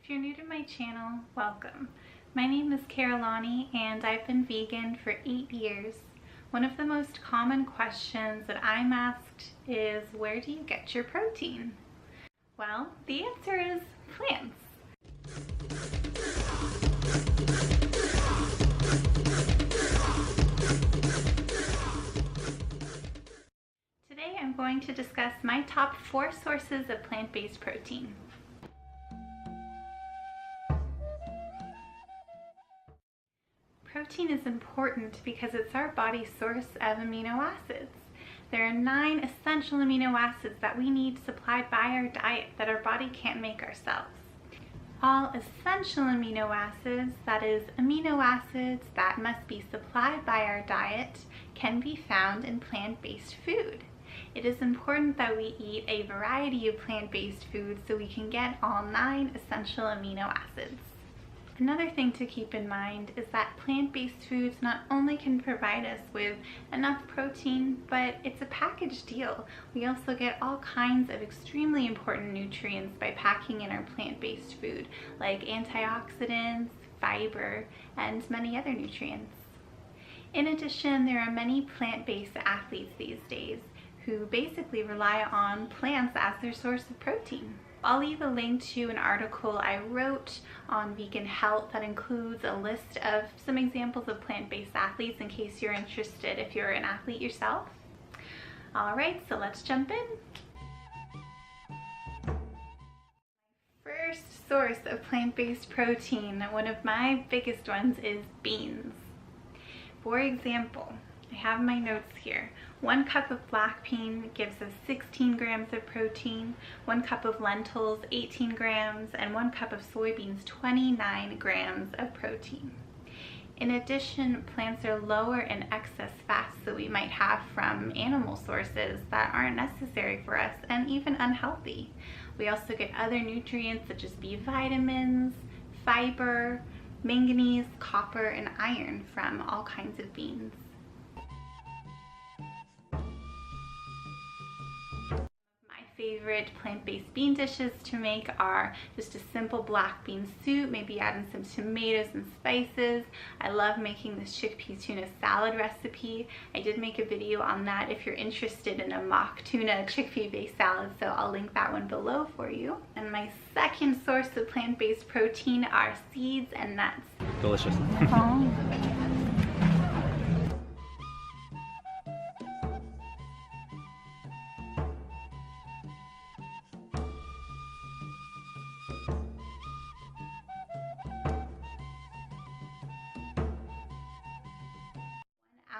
If you're new to my channel, welcome. My name is Carolani and I've been vegan for 8 years. One of the most common questions that I'm asked is, where do you get your protein? Well, the answer is plants. Today I'm going to discuss my top 4 sources of plant-based protein. Protein is important because it's our body's source of amino acids. There are 9 essential amino acids that we need supplied by our diet that our body can't make ourselves. All essential amino acids, that is, amino acids that must be supplied by our diet, can be found in plant-based food. It is important that we eat a variety of plant-based foods so we can get all 9 essential amino acids. Another thing to keep in mind is that plant-based foods not only can provide us with enough protein, but it's a package deal. We also get all kinds of extremely important nutrients by packing in our plant-based food, like antioxidants, fiber, and many other nutrients. In addition, there are many plant-based athletes these days who basically rely on plants as their source of protein. I'll leave a link to an article I wrote on vegan health that includes a list of some examples of plant-based athletes in case you're interested if you're an athlete yourself. Alright, so let's jump in. First source of plant-based protein, one of my biggest ones, is beans. For example, I have my notes here. 1 cup of black bean gives us 16 grams of protein, 1 cup of lentils, 18 grams, and 1 cup of soybeans, 29 grams of protein. In addition, plants are lower in excess fats that we might have from animal sources that aren't necessary for us and even unhealthy. We also get other nutrients such as B vitamins, fiber, manganese, copper, and iron from all kinds of beans. Favorite plant-based bean dishes to make are just a simple black bean soup, maybe adding some tomatoes and spices. I love making this chickpea tuna salad recipe. I did make a video on that if you're interested in a mock tuna chickpea based salad, so I'll link that one below for you. And my second source of plant-based protein are seeds and nuts. Delicious.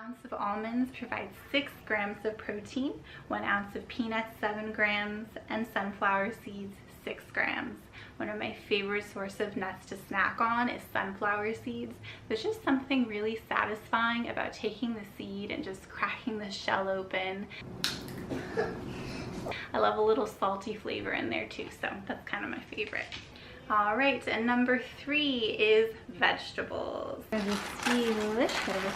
Ounce of almonds provides 6 grams of protein, 1 ounce of peanuts 7 grams, and sunflower seeds 6 grams. One of my favorite sources of nuts to snack on is sunflower seeds. There's just something really satisfying about taking the seed and just cracking the shell open. I love a little salty flavor in there too, so that's kind of my favorite. All right, and number 3 is vegetables. Delicious.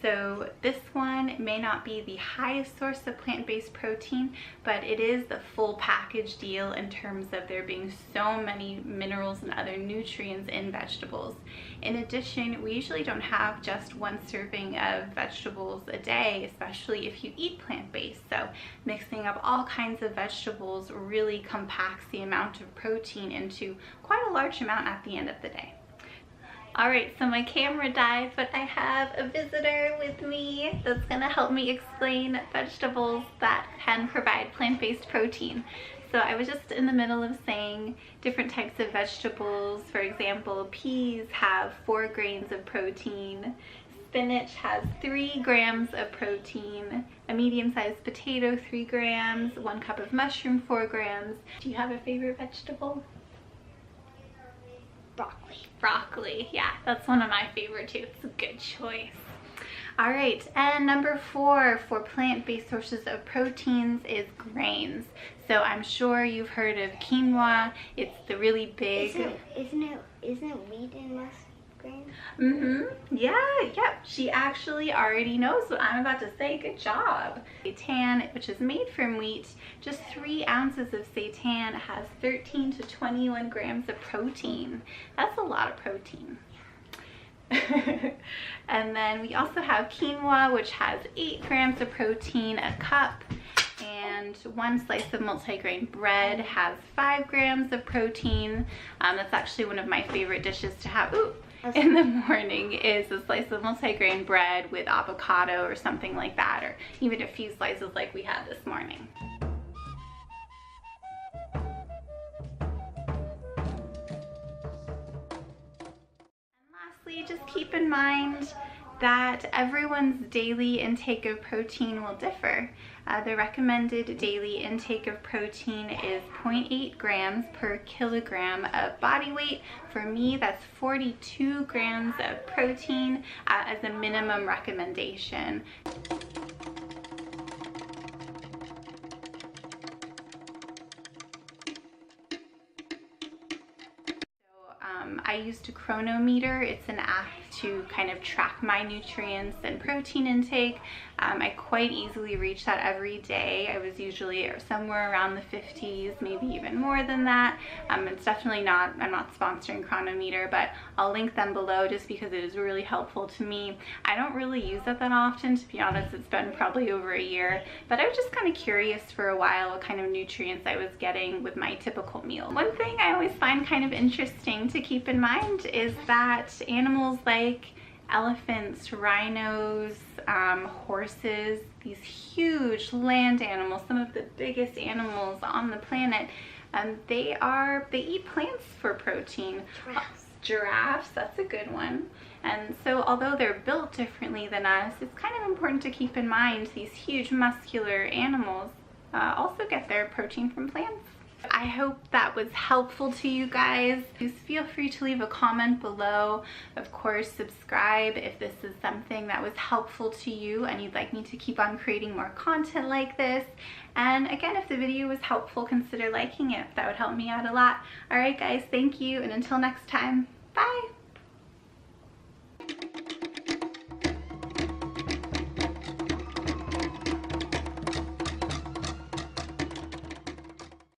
So this one may not be the highest source of plant-based protein, but it is the full package deal in terms of there being so many minerals and other nutrients in vegetables. In addition, we usually don't have just 1 serving of vegetables a day, especially if you eat plant-based. So mixing up all kinds of vegetables really compacts the amount of protein into quite a large amount at the end of the day. Alright, so my camera died, but I have a visitor with me that's going to help me explain vegetables that can provide plant-based protein. So I was just in the middle of saying different types of vegetables. For example, peas have 4 grains of protein, spinach has 3 grams of protein, a medium-sized potato 3 grams, 1 cup of mushroom 4 grams. Do you have a favorite vegetable? Broccoli. Broccoli, yeah, that's one of my favorite too. It's a good choice. All right, and number 4 for plant-based sources of proteins is grains. So I'm sure you've heard of quinoa. It's the really big. Isn't wheat in this thing? Yeah, yep. She actually already knows what I'm about to say. Good job. Seitan, which is made from wheat, just 3 ounces of seitan has 13 to 21 grams of protein. That's a lot of protein. And then we also have quinoa, which has 8 grams of protein a cup. And 1 slice of multigrain bread has 5 grams of protein. That's actually one of my favorite dishes to have in the morning, is a slice of multigrain bread with avocado or something like that, or even a few slices like we had this morning. And lastly, just keep in mind that everyone's daily intake of protein will differ. The recommended daily intake of protein is 0.8 grams per kilogram of body weight. For me, that's 42 grams of protein as a minimum recommendation. I used a chronometer. It's an app to kind of track my nutrients and protein intake. I quite easily reach that every day. I was usually somewhere around the 50s, maybe even more than that. It's definitely not, I'm not sponsoring Chronometer, but I'll link them below just because it is really helpful to me. I don't really use it that often, to be honest. It's been probably over a year, but I was just kind of curious for a while what kind of nutrients I was getting with my typical meal. One thing I always find kind of interesting to keep in mind is that animals like elephants, rhinos, horses, these huge land animals, some of the biggest animals on the planet, they eat plants for protein. Giraffes, that's a good one. And so although they're built differently than us, it's kind of important to keep in mind these huge muscular animals also get their protein from plants. I hope that was helpful to you guys. Please feel free to leave a comment below. Of course, subscribe if this is something that was helpful to you and you'd like me to keep on creating more content like this. And again, if the video was helpful, consider liking it. That would help me out a lot. All right, guys, thank you. And until next time, bye.